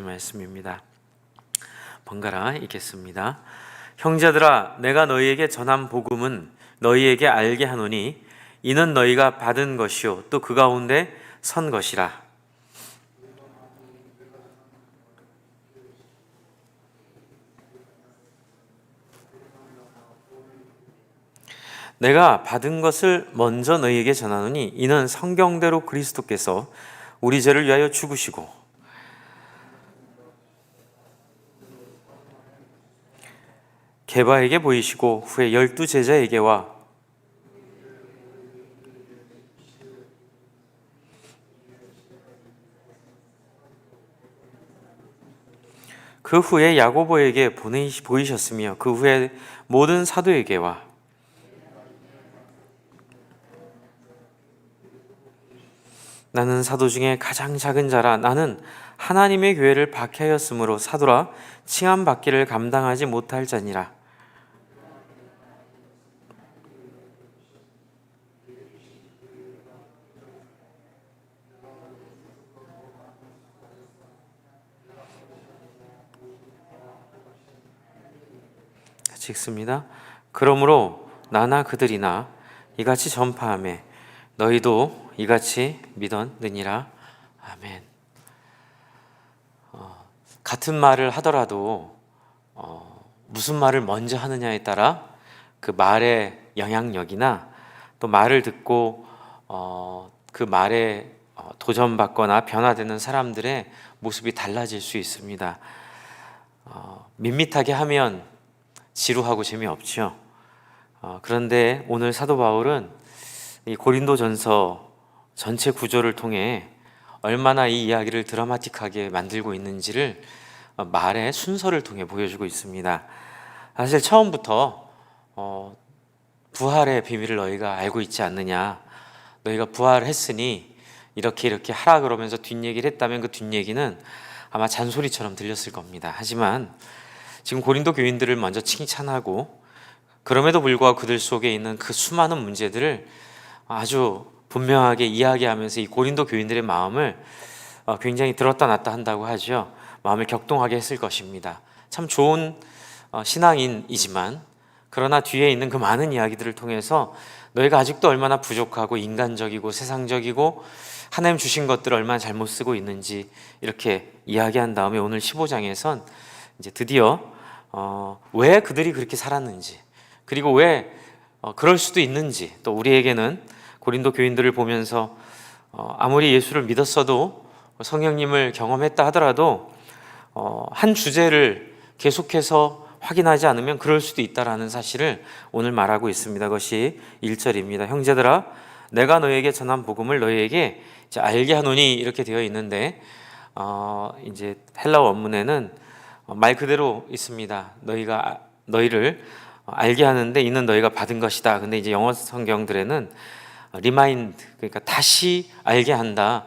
말씀입니다. 번갈아 읽겠습니다. 형제들아, 내가 너희에게 전한 복음은 너희에게 알게 하노니 이는 너희가 받은 것이요 또 그 가운데 선 것이라. 내가 받은 것을 먼저 너희에게 전하노니 이는 성경대로 그리스도께서 우리 죄를 위하여 죽으시고 게바에게 보이시고 후에 12 제자에게와 그 후에 야고보에게 보이셨으며 그 후에 모든 사도에게와 나는 사도 중에 가장 작은 자라. 나는 하나님의 교회를 박해하였으므로 사도라 칭함받기를 감당하지 못할 자니라. 같이 읽습니다. 그러므로 나나 그들이나 이같이 전파하매 너희도 이같이 믿었느니라. 아멘. 같은 말을 하더라도 무슨 말을 먼저 하느냐에 따라 그 말의 영향력이나 또 말을 듣고 그 말에 도전받거나 변화되는 사람들의 모습이 달라질 수 있습니다. 밋밋하게 하면 지루하고 재미없죠. 그런데 오늘 사도 바울은 이 고린도전서 전체 구조를 통해 얼마나 이 이야기를 드라마틱하게 만들고 있는지를 말의 순서를 통해 보여주고 있습니다. 사실 처음부터 부활의 비밀을 너희가 알고 있지 않느냐, 너희가 부활했으니 이렇게 하라 그러면서 뒷얘기를 했다면 그 뒷얘기는 아마 잔소리처럼 들렸을 겁니다. 하지만 지금 고린도 교인들을 먼저 칭찬하고 그럼에도 불구하고 그들 속에 있는 그 수많은 문제들을 아주 분명하게 이야기하면서 이 고린도 교인들의 마음을 굉장히 들었다 놨다 한다고 하죠. 마음을 격동하게 했을 것입니다. 참 좋은 신앙인이지만 그러나 뒤에 있는 그 많은 이야기들을 통해서 너희가 아직도 얼마나 부족하고 인간적이고 세상적이고 하나님 주신 것들을 얼마나 잘못 쓰고 있는지 이렇게 이야기한 다음에 오늘 15장에선 이제 드디어 왜 그들이 그렇게 살았는지, 그리고 왜 그럴 수도 있는지, 또 우리에게는 고린도 교인들을 보면서 아무리 예수를 믿었어도 성령님을 경험했다 하더라도 한 주제를 계속해서 확인하지 않으면 그럴 수도 있다라는 사실을 오늘 말하고 있습니다. 그것이 1절입니다. 형제들아, 내가 너희에게 전한 복음을 너희에게 이제 알게 하노니 이렇게 되어 있는데 이제 헬라어 원문에는 말 그대로 있습니다. 너희를 알게 하는데 이는 너희가 받은 것이다. 근데 이제 영어 성경들에는 remind, 그러니까 다시 알게 한다.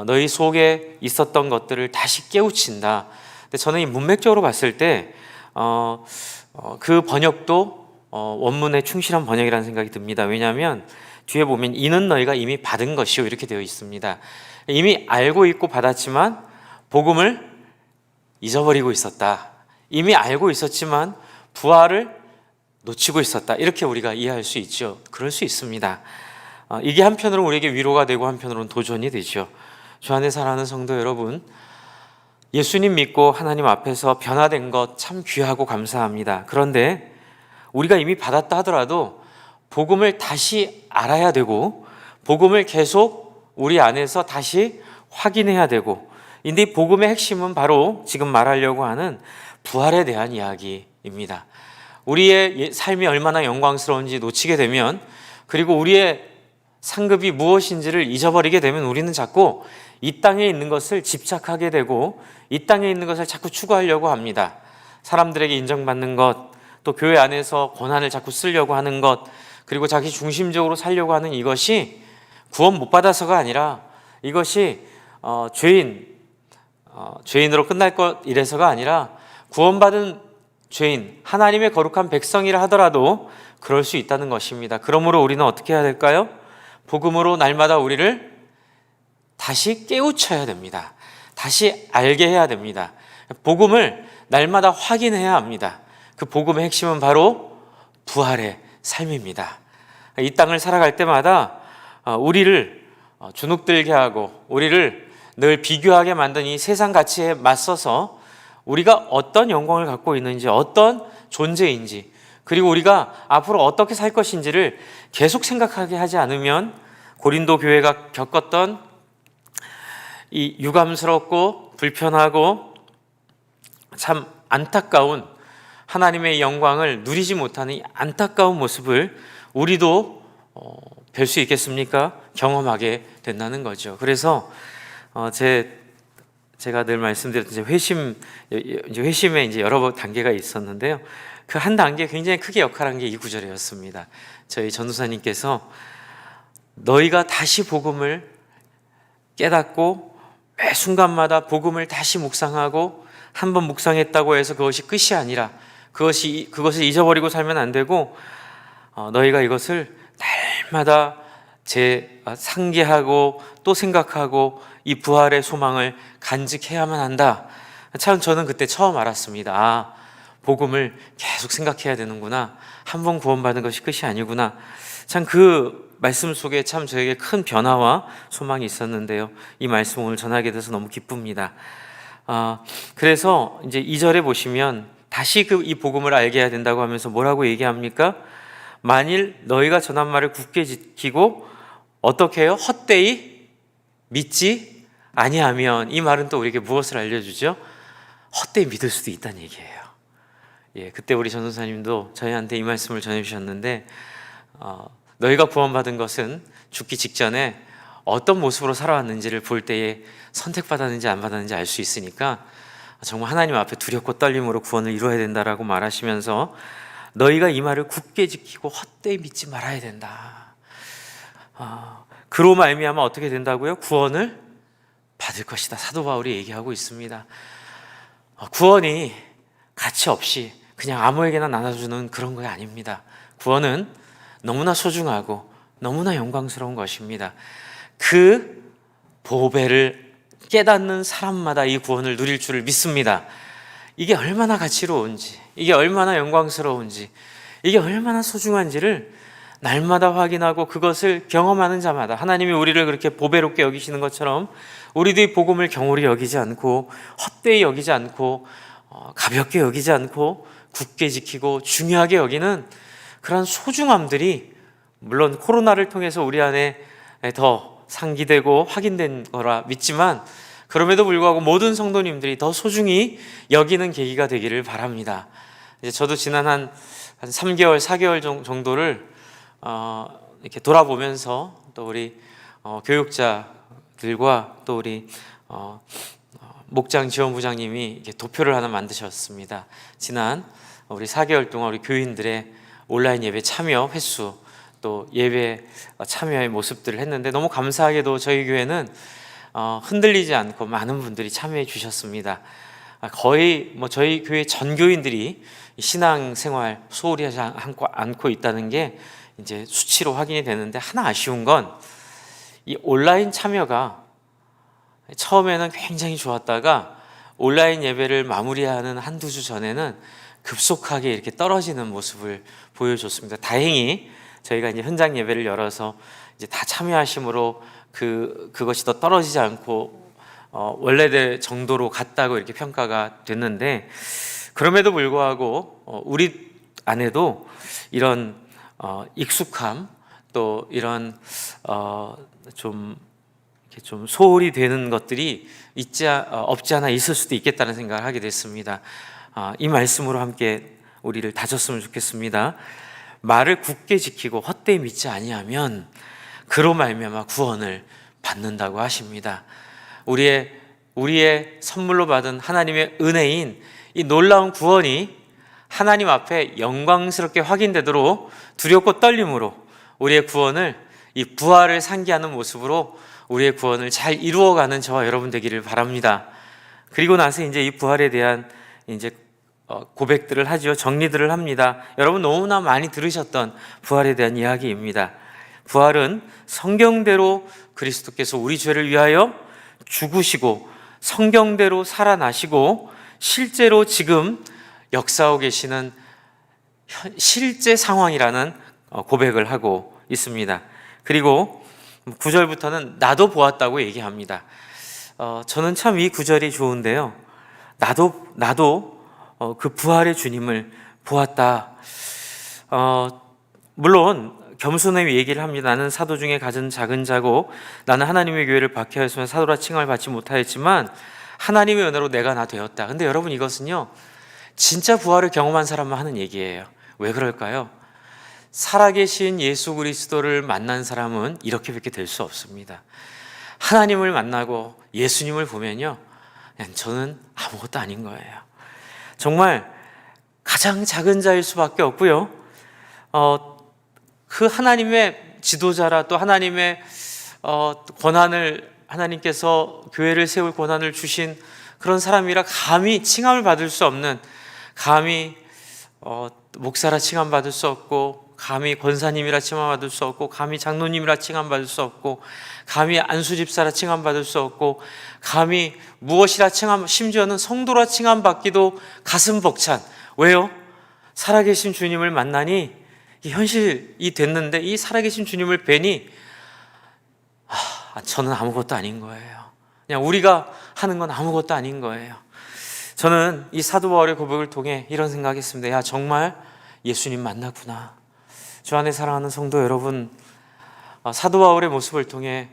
너희 속에 있었던 것들을 다시 깨우친다. 근데 저는 이 문맥적으로 봤을 때 그 번역도 원문에 충실한 번역이라는 생각이 듭니다. 왜냐하면 뒤에 보면 이는 너희가 이미 받은 것이요 이렇게 되어 있습니다. 이미 알고 있고 받았지만 복음을 잊어버리고 있었다. 이미 알고 있었지만 부활을 놓치고 있었다. 이렇게 우리가 이해할 수 있죠. 그럴 수 있습니다. 이게 한편으로는 우리에게 위로가 되고 한편으로는 도전이 되죠. 주 안에 사랑하는 성도 여러분, 예수님 믿고 하나님 앞에서 변화된 것 참 귀하고 감사합니다. 그런데 우리가 이미 받았다 하더라도 복음을 다시 알아야 되고 복음을 계속 우리 안에서 다시 확인해야 되고, 근데 이 복음의 핵심은 바로 지금 말하려고 하는 부활에 대한 이야기입니다. 우리의 삶이 얼마나 영광스러운지 놓치게 되면, 그리고 우리의 상급이 무엇인지를 잊어버리게 되면 우리는 자꾸 이 땅에 있는 것을 집착하게 되고 이 땅에 있는 것을 자꾸 추구하려고 합니다. 사람들에게 인정받는 것, 또 교회 안에서 권한을 자꾸 쓰려고 하는 것, 그리고 자기 중심적으로 살려고 하는 이것이 구원 못 받아서가 아니라 이것이 죄인으로 끝날 것 이래서가 아니라 구원받은 죄인, 하나님의 거룩한 백성이라 하더라도 그럴 수 있다는 것입니다. 그러므로 우리는 어떻게 해야 될까요? 복음으로 날마다 우리를 다시 깨우쳐야 됩니다. 다시 알게 해야 됩니다. 복음을 날마다 확인해야 합니다. 그 복음의 핵심은 바로 부활의 삶입니다. 이 땅을 살아갈 때마다 우리를 주눅들게 하고 우리를 늘 비교하게 만든 이 세상 가치에 맞서서 우리가 어떤 영광을 갖고 있는지, 어떤 존재인지, 그리고 우리가 앞으로 어떻게 살 것인지를 계속 생각하게 하지 않으면 고린도 교회가 겪었던 이 유감스럽고 불편하고 참 안타까운 하나님의 영광을 누리지 못하는 이 안타까운 모습을 우리도 뵐 수 있겠습니까? 경험하게 된다는 거죠. 그래서 제가 늘 말씀드렸던 회심에 이제 여러 단계가 있었는데요. 그 한 단계 굉장히 크게 역할한 게 이 구절이었습니다. 저희 전도사님께서 너희가 다시 복음을 깨닫고 매 순간마다 복음을 다시 묵상하고 한번 묵상했다고 해서 그것이 끝이 아니라 그것을 잊어버리고 살면 안 되고 너희가 이것을 날마다 상기하고 또 생각하고 이 부활의 소망을 간직해야만 한다. 참 저는 그때 처음 알았습니다. 복음을 계속 생각해야 되는구나. 한 번 구원받은 것이 끝이 아니구나. 참 그 말씀 속에 참 저에게 큰 변화와 소망이 있었는데요. 이 말씀 오늘 전하게 돼서 너무 기쁩니다. 그래서 이제 2절에 보시면 다시 이 복음을 알게 해야 된다고 하면서 뭐라고 얘기합니까? 만일 너희가 전한 말을 굳게 지키고 어떻게 해요? 헛되이 믿지 아니하면, 이 말은 또 우리에게 무엇을 알려주죠? 헛되이 믿을 수도 있다는 얘기예요. 그때 우리 전도사님도 저희한테 이 말씀을 전해주셨는데 너희가 구원받은 것은 죽기 직전에 어떤 모습으로 살아왔는지를 볼 때에 선택받았는지 안 받았는지 알 수 있으니까 정말 하나님 앞에 두렵고 떨림으로 구원을 이루어야 된다라고 말하시면서 너희가 이 말을 굳게 지키고 헛되이 믿지 말아야 된다. 그로 말미암아 어떻게 된다고요? 구원을 받을 것이다. 사도 바울이 얘기하고 있습니다. 구원이 가치 없이 그냥 아무에게나 나눠주는 그런 거 아닙니다. 구원은 너무나 소중하고 너무나 영광스러운 것입니다. 그 보배를 깨닫는 사람마다 이 구원을 누릴 줄을 믿습니다. 이게 얼마나 가치로운지, 이게 얼마나 영광스러운지, 이게 얼마나 소중한지를 날마다 확인하고 그것을 경험하는 자마다 하나님이 우리를 그렇게 보배롭게 여기시는 것처럼 우리도 이 복음을 경홀히 여기지 않고 헛되이 여기지 않고 가볍게 여기지 않고 굳게 지키고 중요하게 여기는 그런 소중함들이 물론 코로나를 통해서 우리 안에 더 상기되고 확인된 거라 믿지만 그럼에도 불구하고 모든 성도님들이 더 소중히 여기는 계기가 되기를 바랍니다. 이제 저도 지난 한 3개월, 4개월 정도를 이렇게 돌아보면서 또 우리 교육자들과 또 우리 목장 지원부장님이 이렇게 도표를 하나 만드셨습니다. 지난 우리 4개월 동안 우리 교인들의 온라인 예배 참여 횟수 또 예배 참여의 모습들을 했는데 너무 감사하게도 저희 교회는 흔들리지 않고 많은 분들이 참여해 주셨습니다. 거의 저희 교회 전 교인들이 신앙생활 소홀히 하지 않고 있다는 게 이제 수치로 확인이 되는데, 하나 아쉬운 건 이 온라인 참여가 처음에는 굉장히 좋았다가 온라인 예배를 마무리하는 한두 주 전에는 급속하게 이렇게 떨어지는 모습을 보여줬습니다. 다행히 저희가 이제 현장 예배를 열어서 이제 다 참여하심으로 그것이 더 떨어지지 않고 원래대 정도로 갔다고 이렇게 평가가 됐는데, 그럼에도 불구하고 우리 안에도 이런 익숙함 또 이런 좀 소홀히 되는 것들이 없지 않아 있을 수도 있겠다는 생각을 하게 됐습니다. 이 말씀으로 함께 우리를 다졌으면 좋겠습니다. 말을 굳게 지키고 헛되이 믿지 아니하면 그로 말미암아 구원을 받는다고 하십니다. 우리의 선물로 받은 하나님의 은혜인 이 놀라운 구원이 하나님 앞에 영광스럽게 확인되도록 두렵고 떨림으로 우리의 구원을, 이 부활을 상기하는 모습으로 우리의 구원을 잘 이루어가는 저와 여러분 되기를 바랍니다. 그리고 나서 이제 이 부활에 대한 이제 고백들을 하죠. 정리들을 합니다. 여러분 너무나 많이 들으셨던 부활에 대한 이야기입니다. 부활은 성경대로 그리스도께서 우리 죄를 위하여 죽으시고 성경대로 살아나시고 실제로 지금 역사하고 계시는 실제 상황이라는 고백을 하고 있습니다. 그리고 9절부터는 나도 보았다고 얘기합니다. 저는 참 이 구절이 좋은데요. 나도 그 부활의 주님을 보았다. 물론 겸손히 얘기를 합니다. 나는 사도 중에 가진 작은 자고 나는 하나님의 교회를 박해하였으면 사도라 칭함을 받지 못하였지만 하나님의 은혜로 내가 나 되었다. 근데 여러분, 이것은요 진짜 부활을 경험한 사람만 하는 얘기예요. 왜 그럴까요? 살아계신 예수 그리스도를 만난 사람은 이렇게밖에 될 수 없습니다. 하나님을 만나고 예수님을 보면요, 그냥 저는 아무것도 아닌 거예요. 정말 가장 작은 자일 수밖에 없고요. 그 하나님의 지도자라 또 하나님의 권한을, 하나님께서 교회를 세울 권한을 주신 그런 사람이라 감히 칭함을 받을 수 없는, 감히 목사라 칭함받을 수 없고, 감히 권사님이라 칭함받을 수 없고, 감히 장로님이라 칭함받을 수 없고, 감히 안수집사라 칭함받을 수 없고, 감히 무엇이라 칭함, 심지어는 성도라 칭함받기도 가슴 벅찬. 왜요? 살아계신 주님을 만나니 현실이 됐는데 이 살아계신 주님을 뵈니 저는 아무것도 아닌 거예요. 그냥 우리가 하는 건 아무것도 아닌 거예요. 저는 이 사도 바울의 고백을 통해 이런 생각했습니다. 야, 정말 예수님 만났구나. 주 안에 사랑하는 성도 여러분, 사도 바울의 모습을 통해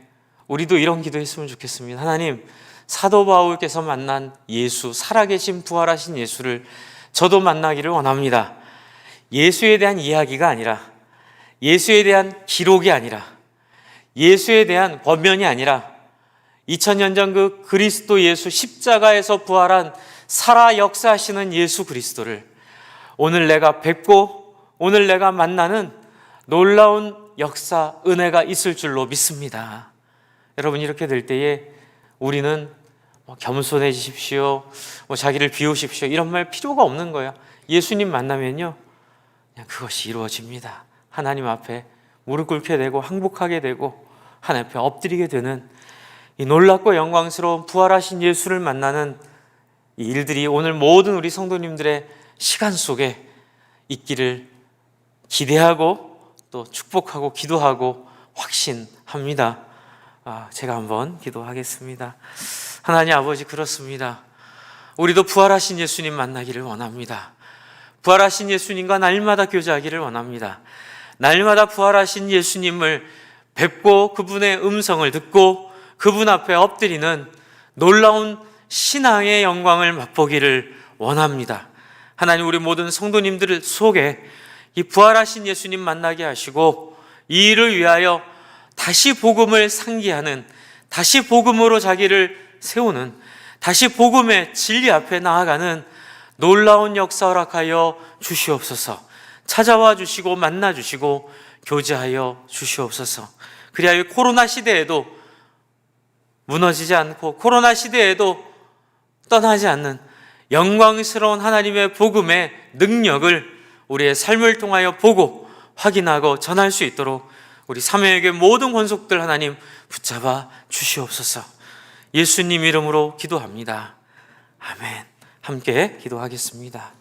우리도 이런 기도했으면 좋겠습니다. 하나님, 사도 바울께서 만난 예수, 살아계신 부활하신 예수를 저도 만나기를 원합니다. 예수에 대한 이야기가 아니라, 예수에 대한 기록이 아니라, 예수에 대한 권면이 아니라 2000년 전 그 그리스도 예수, 십자가에서 부활한 살아 역사하시는 예수 그리스도를 오늘 내가 뵙고 오늘 내가 만나는 놀라운 역사, 은혜가 있을 줄로 믿습니다. 여러분, 이렇게 될 때에 우리는 겸손해지십시오, 자기를 비우십시오, 이런 말 필요가 없는 거예요. 예수님 만나면요, 그냥 그것이 이루어집니다. 하나님 앞에 무릎 꿇게 되고 항복하게 되고 하나님 앞에 엎드리게 되는 이 놀랍고 영광스러운 부활하신 예수를 만나는 이 일들이 오늘 모든 우리 성도님들의 시간 속에 있기를 기대하고 또 축복하고 기도하고 확신합니다. 제가 한번 기도하겠습니다. 하나님 아버지, 그렇습니다. 우리도 부활하신 예수님 만나기를 원합니다. 부활하신 예수님과 날마다 교제하기를 원합니다. 날마다 부활하신 예수님을 뵙고 그분의 음성을 듣고 그분 앞에 엎드리는 놀라운 신앙의 영광을 맛보기를 원합니다. 하나님, 우리 모든 성도님들 속에 이 부활하신 예수님 만나게 하시고 이 일을 위하여 다시 복음을 상기하는, 다시 복음으로 자기를 세우는, 다시 복음의 진리 앞에 나아가는 놀라운 역사 허락하여 주시옵소서. 찾아와 주시고 만나 주시고 교제하여 주시옵소서. 그리하여 코로나 시대에도 무너지지 않고 코로나 시대에도 떠나지 않는 영광스러운 하나님의 복음의 능력을 우리의 삶을 통하여 보고 확인하고 전할 수 있도록 우리 사명에게 모든 권속들 하나님 붙잡아 주시옵소서. 예수님 이름으로 기도합니다. 아멘. 함께 기도하겠습니다.